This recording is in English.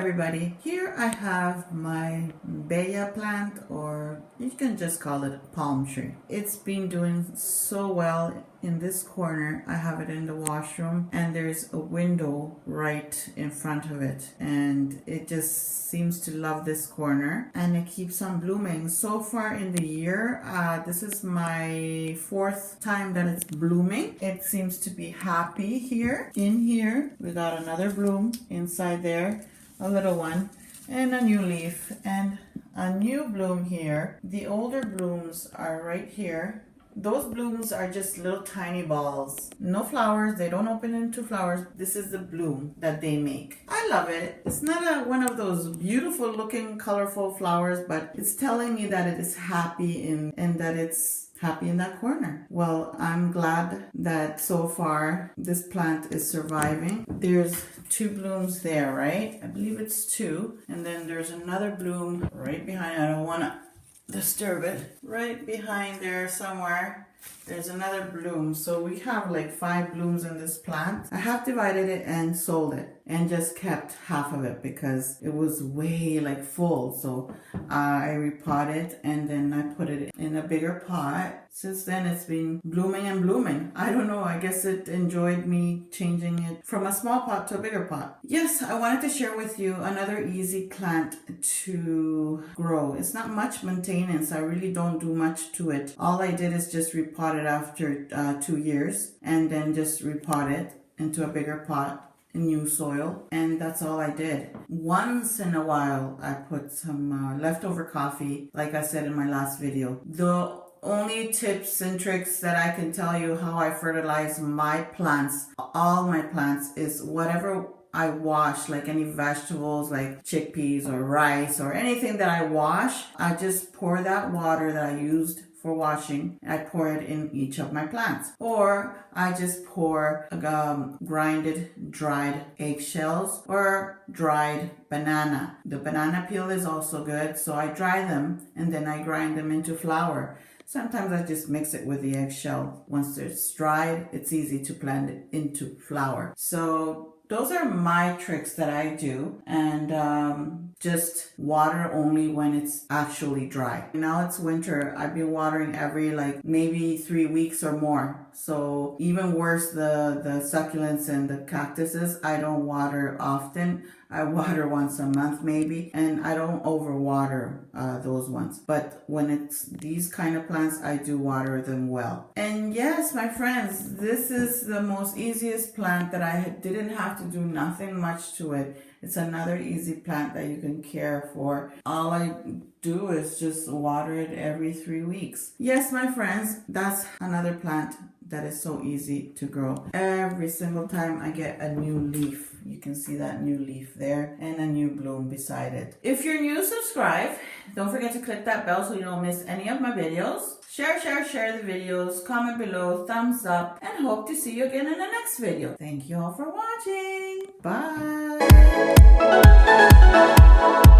everybody. Here I have my Baya plant, or you can just call it a palm tree. It's been doing so well in this corner. I have it in the washroom and there's a window right in front of it, and it just seems to love this corner and it keeps on blooming. So far in the year, this is my 4th time that it's blooming. It seems to be happy here. In here we got another bloom inside there, a little one, and a new leaf and a new bloom here. The older blooms are right here. Those blooms are just little tiny balls. No flowers. They don't open into flowers. This is the bloom that they make. I love it. It's not one of those beautiful looking colorful flowers, but it's telling me that it is happy and that it's happy in that corner. Well, I'm glad that so far this plant is surviving. There's 2 blooms there, right? I believe it's 2. And then there's another bloom right behind. I don't want to disturb it. Right behind there somewhere, there's another bloom. So we have like 5 blooms in this plant. I have divided it and sold it and just kept half of it because it was way like full. So I repotted and then I put it in a bigger pot. Since then it's been blooming and blooming. I don't know, I guess it enjoyed me changing it from a small pot to a bigger pot. Yes, I wanted to share with you another easy plant to grow. It's not much maintenance. I really don't do much to it. All I did is just repot it after 2 years and then just repot it into a bigger pot, new soil, and that's all I did. Once in a while I put some leftover coffee, like I said in my last video. The only tips and tricks that I can tell you how I fertilize my plants, all my plants, is whatever I wash, like any vegetables like chickpeas or rice or anything that I wash, I just pour that water that I used for washing, I pour it in each of my plants. Or I just pour grinded dried eggshells or dried banana. The banana peel is also good, so I dry them and then I grind them into flour. Sometimes I just mix it with the eggshell. Once it's dried, it's easy to blend it into flour. So those are my tricks that I do, and just water only when it's actually dry. Now it's winter. I've been watering every maybe 3 weeks or more. So even worse, the succulents and the cactuses, I don't water often. I water once a month maybe, and I don't overwater those ones. But when it's these kind of plants, I do water them well. And yes, my friends, this is the most easiest plant that I didn't have to do nothing much to it. It's another easy plant that you can care for. All I do is just water it every 3 weeks. Yes, my friends, that's another plant that is so easy to grow. Every single time I get a new leaf. You can see that new leaf there and a new bloom beside it. If you're new, subscribe. Don't forget to click that bell so you don't miss any of my videos. Share the videos, comment below, thumbs up, and hope to see you again in the next video. Thank you all for watching. Bye.